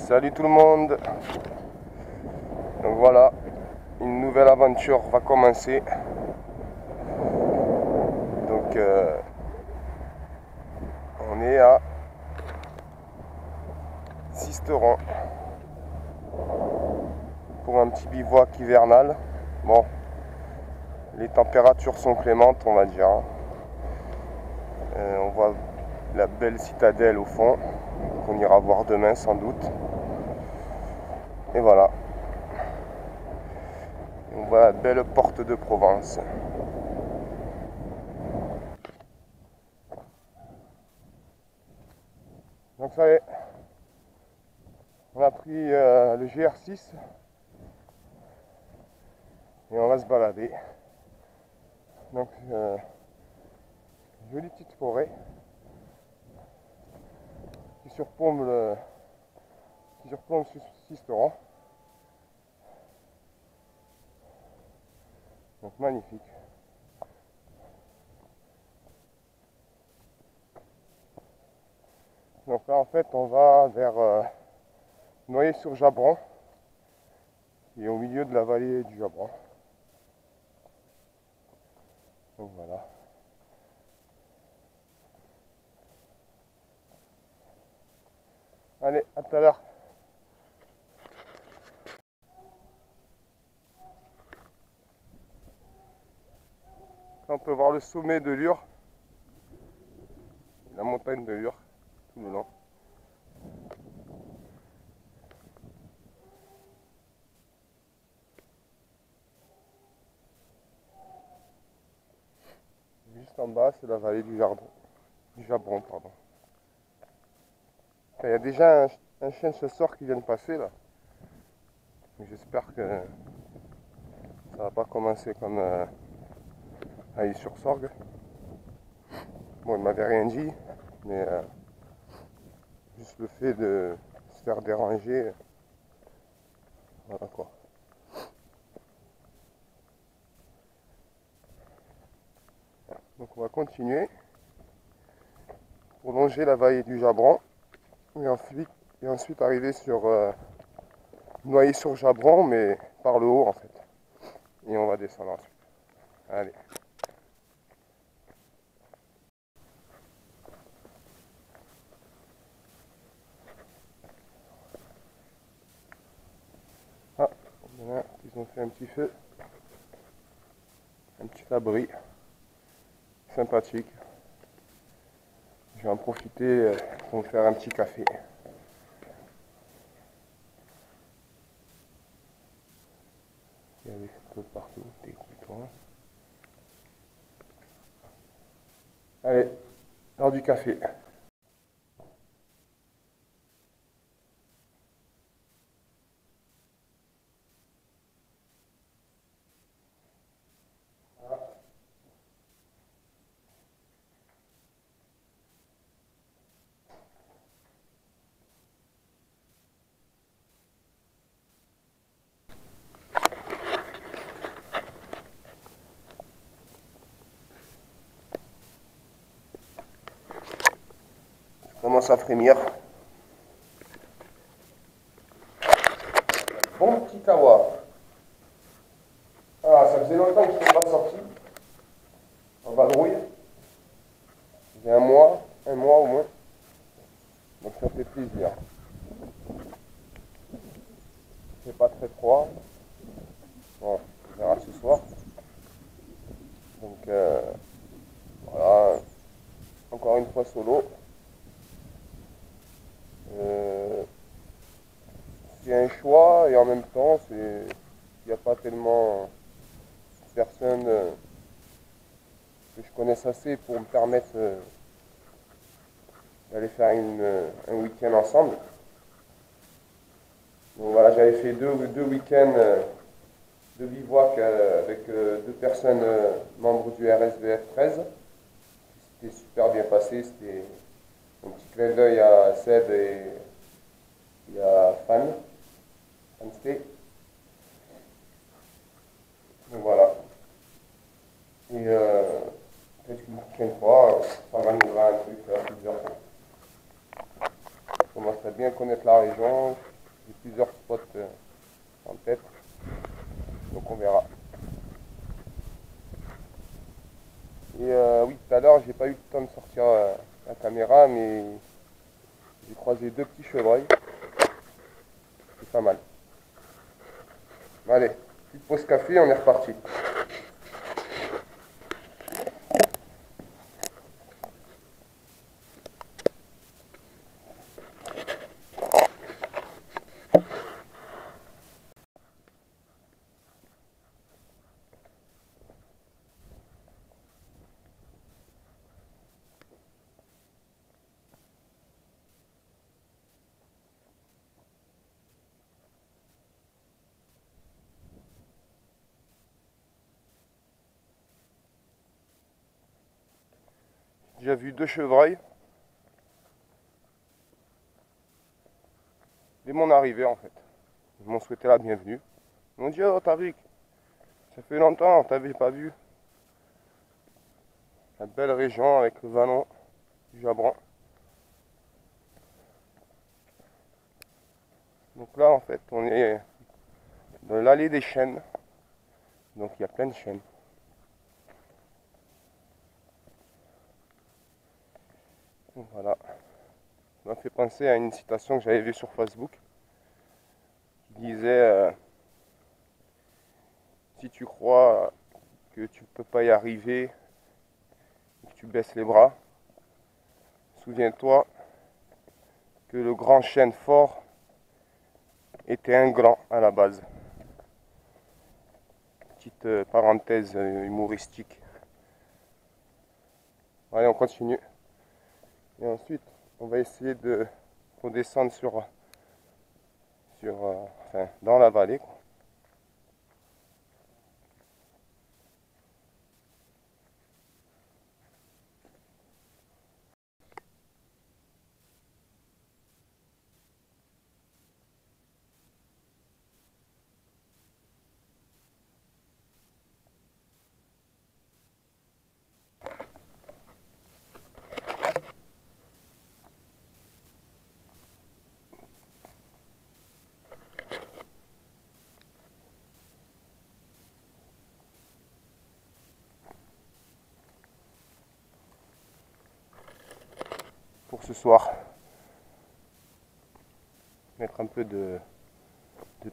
Salut tout le monde. Donc voilà, une nouvelle aventure va commencer. Donc on est à Sisteron pour un petit bivouac hivernal. Bon, les températures sont clémentes, on va dire. On voit la belle citadelle au fond, qu'on ira voir demain sans doute. Et voilà. On voit la belle porte de Provence. Donc ça y est, on a pris le GR6 et on va se balader. Donc jolie petite forêt qui surplombe Sisteron. Donc magnifique. Donc là en fait on va vers Noyers-sur-Jabron, qui est au milieu de la vallée du Jabron. Donc voilà. Allez, à tout à l'heure. On peut voir le sommet de Lure, la montagne de Lure, tout le long. Juste en bas, c'est la vallée du Jabron, pardon. Il y a déjà un chien de chasseur qui vient de passer là. J'espère que ça va pas commencer comme à sur-Sorgue. Bon, il m'avait rien dit, mais juste le fait de se faire déranger, voilà quoi. Donc on va continuer pour longer la vallée du Jabron et ensuite arriver sur Noyers-sur-Jabron, mais par le haut en fait. Et on va descendre ensuite. Allez. Ah, voilà, ils ont fait un petit feu, un petit abri, sympathique. Je vais en profiter pour me faire un petit café. Il y a des photos partout, des boutons. Allez, l'heure du café. Je commence à frémir. Bon petit kawa. Ah, ça faisait longtemps que je ne suis pas sorti en vadrouille. J'ai un mois au moins. Donc ça fait plaisir. C'est pas très froid. Bon, on verra ce soir. Donc voilà, encore une fois solo. C'est un choix et en même temps il n'y a pas tellement de personnes que je connaisse assez pour me permettre d'aller faire un week-end ensemble. Donc voilà, j'avais fait deux week-ends de bivouac avec deux personnes membres du RSVF 13. C'était super bien passé, c'était un petit clin d'œil à Seb et à Fan. Donc voilà. Et peut-être qu'une prochaine fois, on organisera un truc à plusieurs. Je commence à bien connaître la région, J'ai plusieurs spots en tête, donc on verra. Et oui, tout à l'heure, j'ai pas eu le temps de sortir la caméra, mais j'ai croisé 2 petits chevreuils. C'est pas mal. Allez, petite pause café, on est reparti. J'ai vu 2 chevreuils dès mon arrivée en fait. Ils m'ont souhaité la bienvenue. Ils m'ont dit oh Tariq, ça fait longtemps, on t'avait pas vu. La belle région avec le vallon du Jabron. Donc là en fait on est dans l'allée des chênes. Donc il y a plein de chênes. Donc voilà. Ça m'a fait penser à une citation que j'avais vue sur Facebook qui disait si tu crois que tu peux pas y arriver et que tu baisses les bras, souviens-toi que le grand chêne fort était un gland à la base. Petite parenthèse humoristique. Allez, on continue. Et ensuite, on va essayer de redescendre enfin, dans la vallée, quoi. Pour ce soir. Mettre un peu de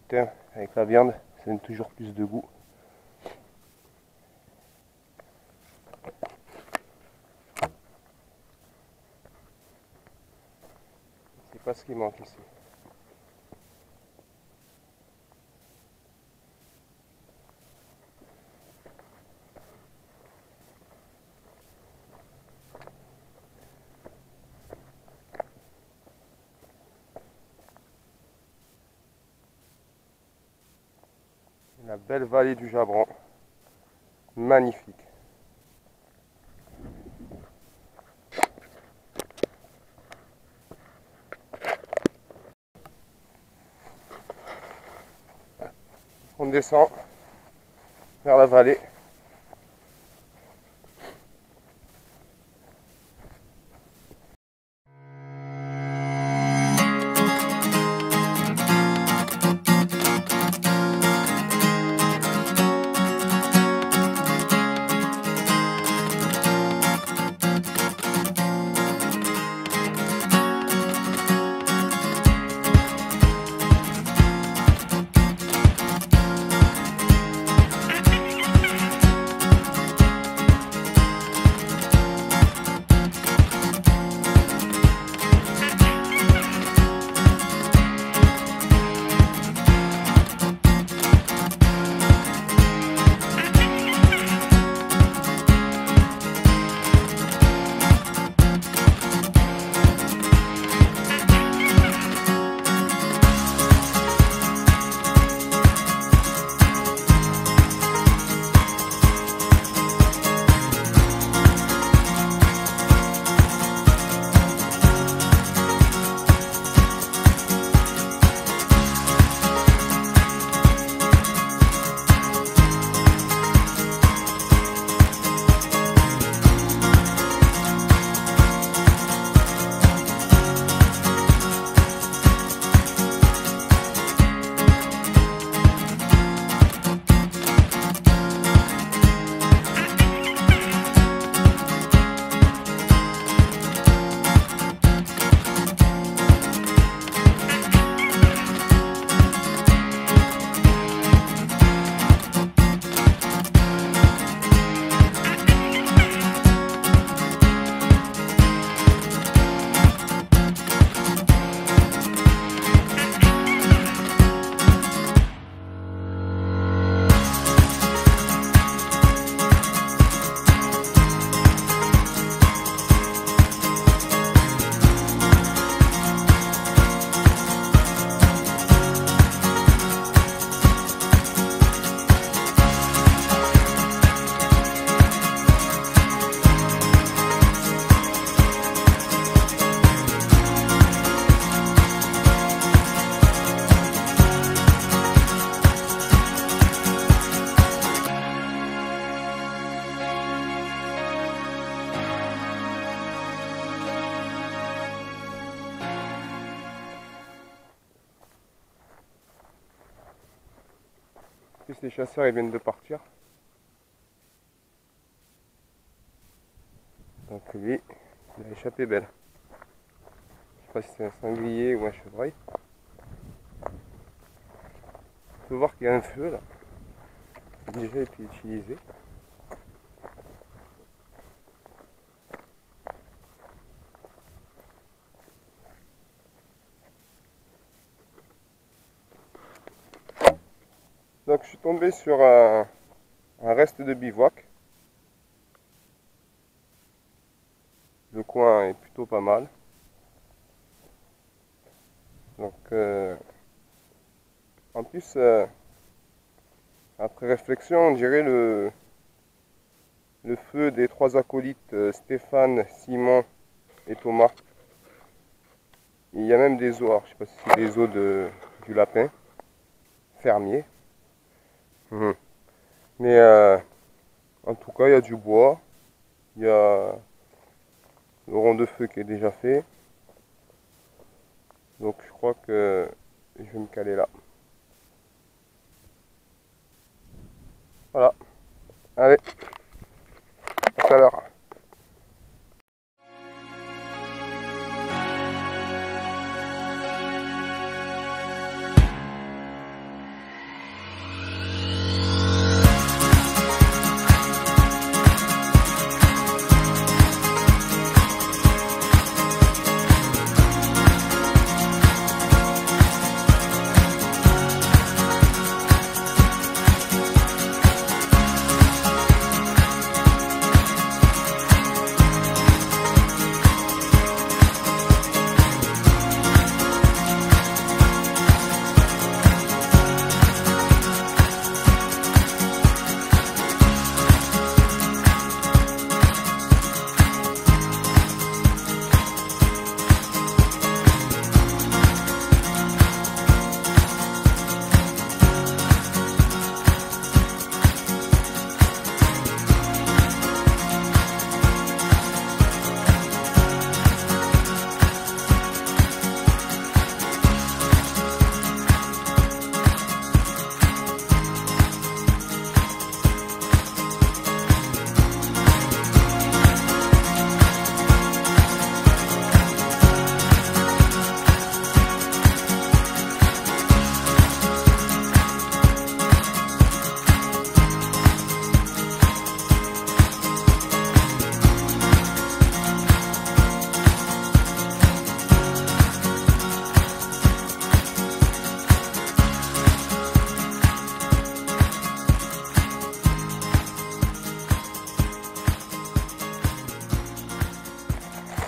thym avec la viande, ça donne toujours plus de goût. C'est pas ce qui manque ici. La belle vallée du Jabron, magnifique. On descend vers la vallée. plus les chasseurs ils viennent de partir. Donc lui, il a échappé belle. Je sais pas si c'est un sanglier ou un chevreuil. On peut voir qu'il y a un feu là. Qui a déjà été utilisé. Donc je suis tombé sur un reste de bivouac. Le coin est plutôt pas mal. Donc en plus après réflexion on dirait le feu des trois acolytes Stéphane, Simon et Thomas. Il y a même des os, alors, je sais pas si c'est des os du lapin fermier. Mais en tout cas il y a du bois, il y a le rond de feu qui est déjà fait. Donc je crois que je vais me caler là. Voilà. Allez, à tout à l'heure.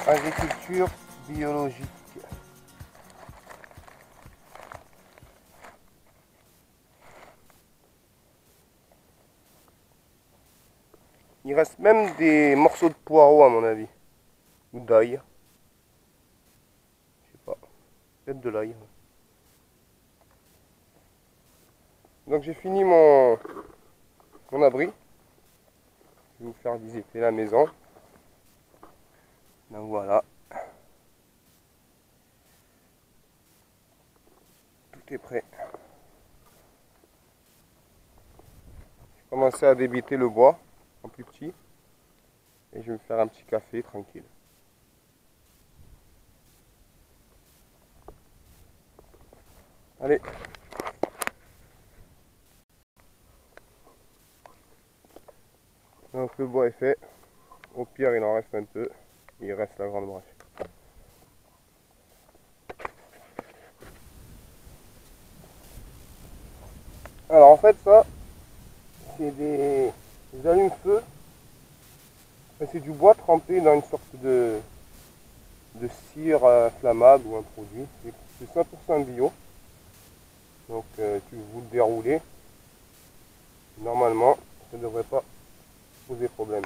Agriculture biologique. Il reste même des morceaux de poireaux à mon avis. Ou d'ail. Je sais pas. Peut-être de l'ail. Donc j'ai fini mon abri. Je vais vous faire visiter la maison. Donc voilà. Tout est prêt. J'ai commencé à débiter le bois en plus petit. Et je vais me faire un petit café tranquille. Allez. Donc le bois est fait. Au pire il en reste un peu. Il reste la grande branche. Alors en fait ça, c'est des allumes-feu. C'est du bois trempé dans une sorte de cire inflammable ou un produit. C'est 100% bio. Donc vous le déroulez. Normalement, ça ne devrait pas poser problème.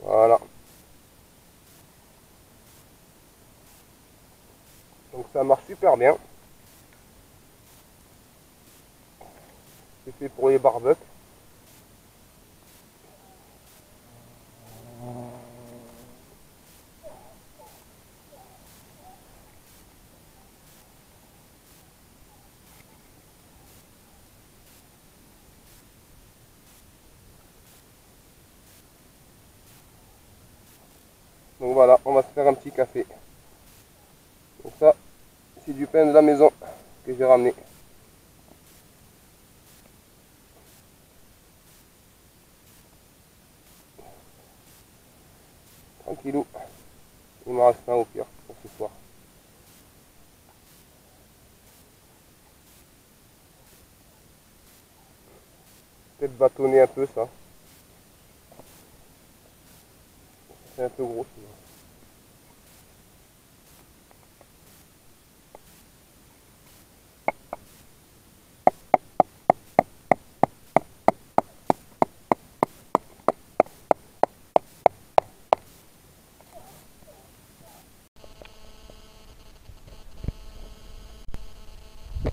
Voilà. Donc ça marche super bien. C'est fait pour les barbecues. Donc voilà, on va se faire un petit café. Donc ça, c'est du pain de la maison que j'ai ramené. Tranquillou. Il m'en reste un au pire pour ce soir. Peut-être bâtonner un peu ça. C'est un peu gros sinon.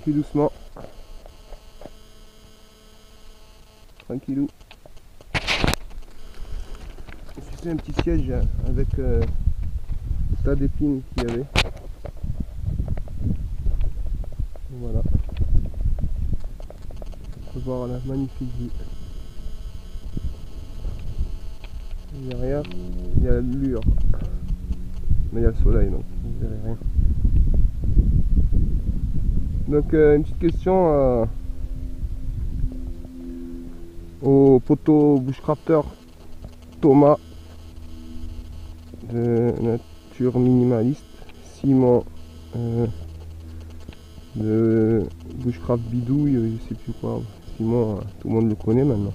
Plus doucement. Tranquillou. C'est un petit siège avec le tas d'épines qu'il y avait. Voilà. On peut voir la magnifique vue. Derrière, il y a la lueur. Mais il y a le soleil donc vous verrez rien. Donc une petite question au poteau bushcrafter Thomas de Nature Minimaliste, Simon de Bushcraft Bidouille, je sais plus quoi, Simon, tout le monde le connaît maintenant.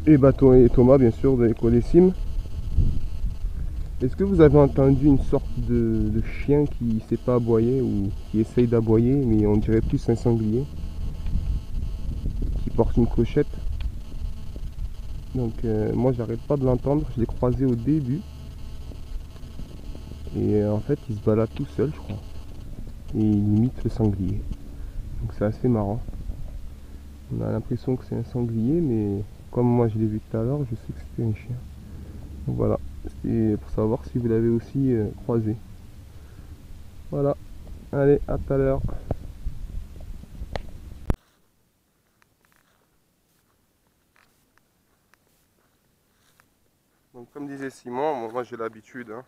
Et Bateau et Thomas bien sûr de l'école Sim. Est-ce que vous avez entendu une sorte de chien qui ne sait pas aboyer ou qui essaye d'aboyer, mais on dirait plus un sanglier qui porte une clochette? Donc moi j'arrête pas de l'entendre, je l'ai croisé au début et en fait il se balade tout seul je crois et il imite le sanglier, donc c'est assez marrant. On a l'impression que c'est un sanglier, mais comme moi je l'ai vu tout à l'heure, je sais que c'était un chien. Donc voilà, c'était pour savoir si vous l'avez aussi croisé. Voilà, allez, à tout à l'heure. Donc comme disait Simon, moi j'ai l'habitude, hein,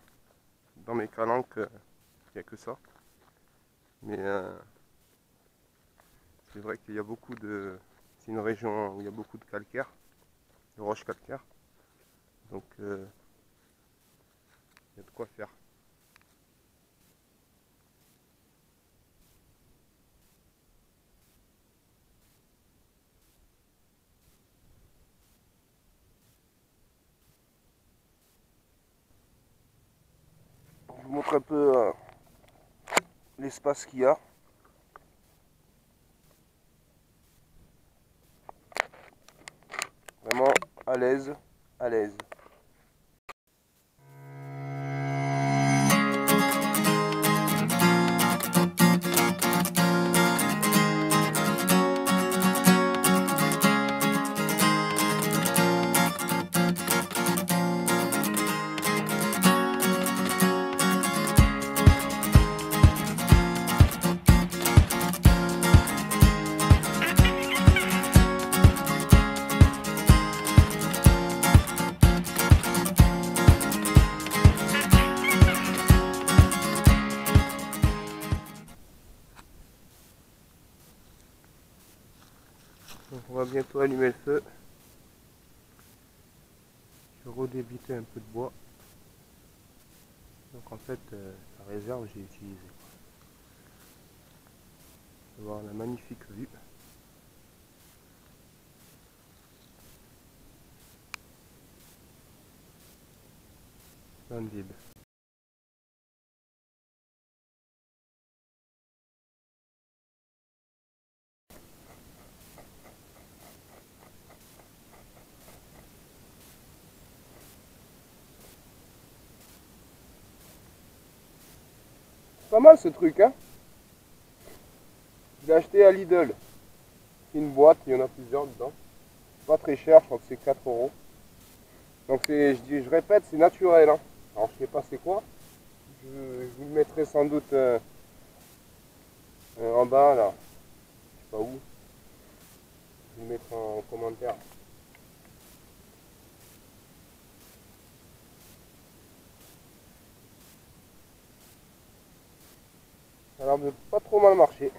dans mes calanques, il n'y a que ça. Mais c'est vrai qu'il y a beaucoup de... C'est une région où il y a beaucoup de calcaire, de roches calcaires. Donc il y a de quoi faire. Je vous montre un peu l'espace qu'il y a. Vraiment à l'aise, à l'aise. Donc on va bientôt allumer le feu. Je vais redébiter un peu de bois. Donc en fait, la réserve j'ai utilisé. On va voir la magnifique vue. Splendide. Pas mal ce truc, hein. Je l'ai acheté à Lidl. C'est une boîte, il y en a plusieurs dedans. Pas très cher, je crois que c'est 4 euros. Donc je répète, c'est naturel, hein. Alors je sais pas c'est quoi. Je vous le mettrai sans doute en bas là. Je sais pas où. Je vous le mettrai en commentaire. Ça a l'air de pas trop mal marcher.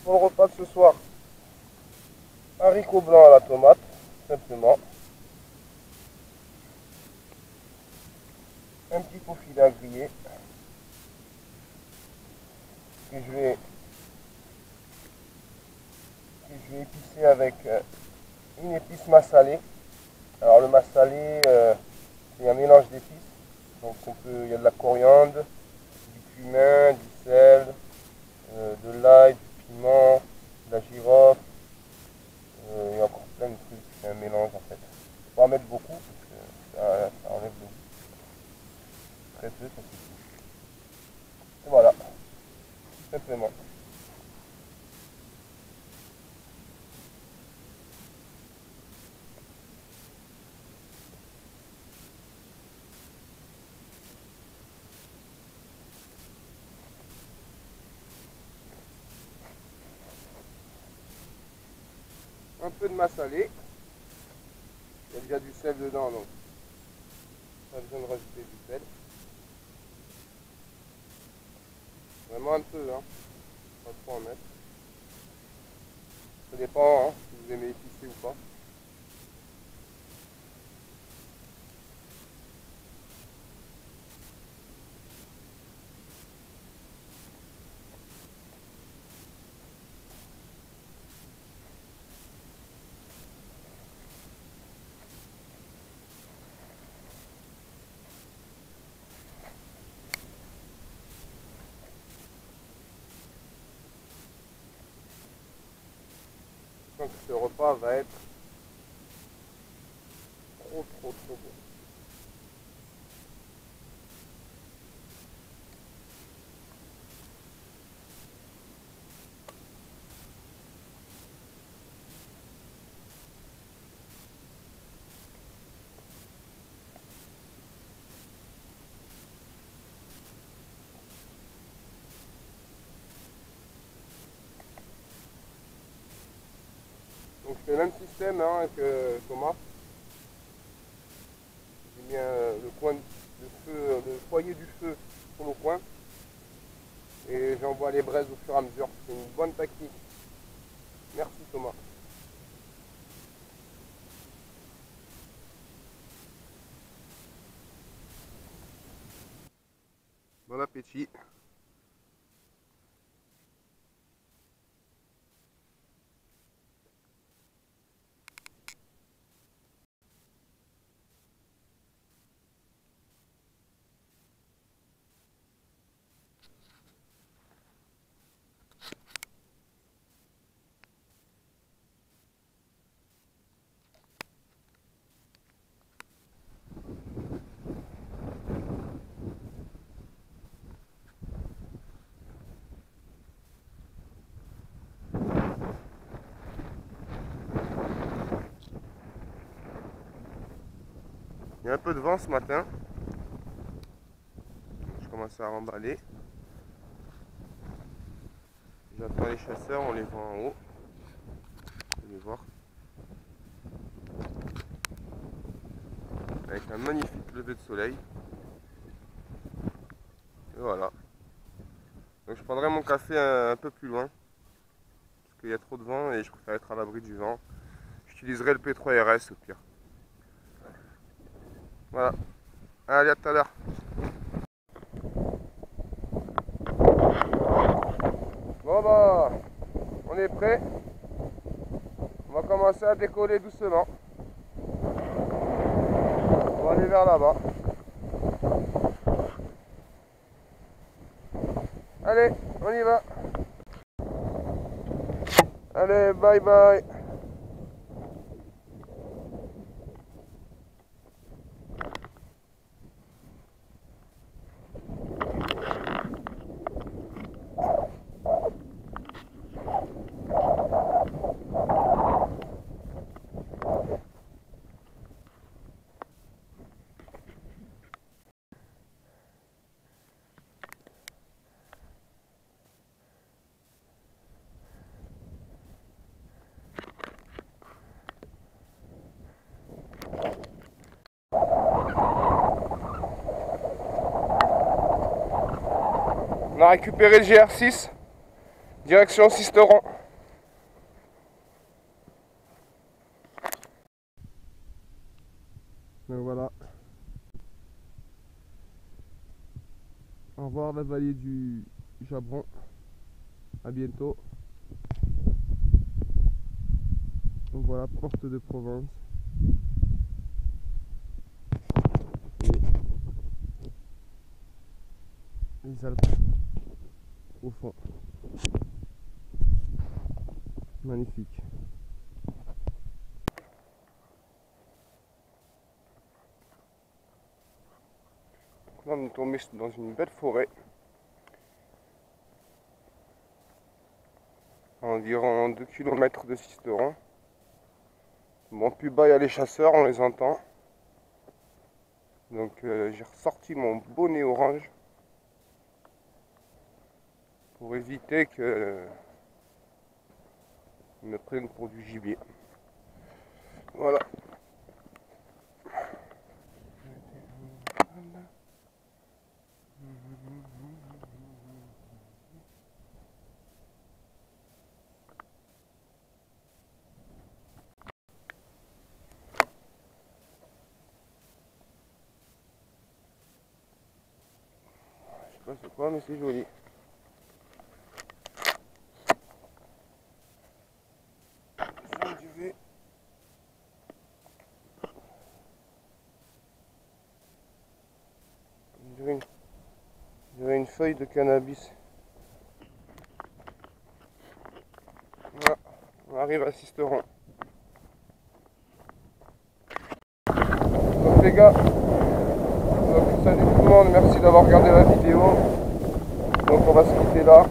Pour le repas de ce soir, haricots blancs à la tomate, simplement. Un petit pot filet à griller. Que je vais épicer avec une épice massalée. Alors le massalé, c'est un mélange d'épices. Donc il y a de la coriandre, du cumin, du sel, de l'ail, du piment, de la girofle, il y a encore plein de trucs. C'est un mélange en fait. Faut pas en mettre beaucoup parce que ça enlève le goût. Très peu, ça suffit. Et voilà, simplement. Un peu de massalé. Il y a déjà du sel dedans, donc pas besoin de rajouter du sel. Vraiment un peu, hein. Pas trop en mettre. Ça dépend hein, si vous aimez épicé ou pas. Je sens que ce repas va être trop bon. Donc je fais le même système hein, que Thomas. J'ai mis le coin de feu, le foyer du feu sur le coin. Et j'envoie les braises au fur et à mesure. C'est une bonne technique. Merci Thomas. Bon appétit. Il y a un peu de vent ce matin. Je commence à remballer. J'attends les chasseurs, on les voit en haut. Vous allez voir. Avec un magnifique lever de soleil. Et voilà. Donc je prendrai mon café un peu plus loin. Parce qu'il y a trop de vent et je préfère être à l'abri du vent. J'utiliserai le P3RS au pire. Voilà. Allez, à tout à l'heure. Bon bah, on est prêt. On va commencer à décoller doucement. On va aller vers là-bas. Allez, on y va. Allez, bye bye. On a récupéré le GR6, direction Sisteron. Donc voilà. Au revoir la vallée du Jabron. À bientôt. Donc voilà, porte de Provence. Et les Alpes au fond. Magnifique. Donc là on est tombé dans une belle forêt. À environ 2 km de Sisteron. Bon, plus bas il y a les chasseurs, on les entend. Donc j'ai ressorti mon bonnet orange pour éviter que ils me prennent pour du gibier. Voilà. Je sais pas c'est quoi mais c'est joli. On dirait une feuille de cannabis. Voilà, on arrive à Sisteron. Donc les gars, donc, salut tout le monde, merci d'avoir regardé la vidéo. Donc on va se quitter là.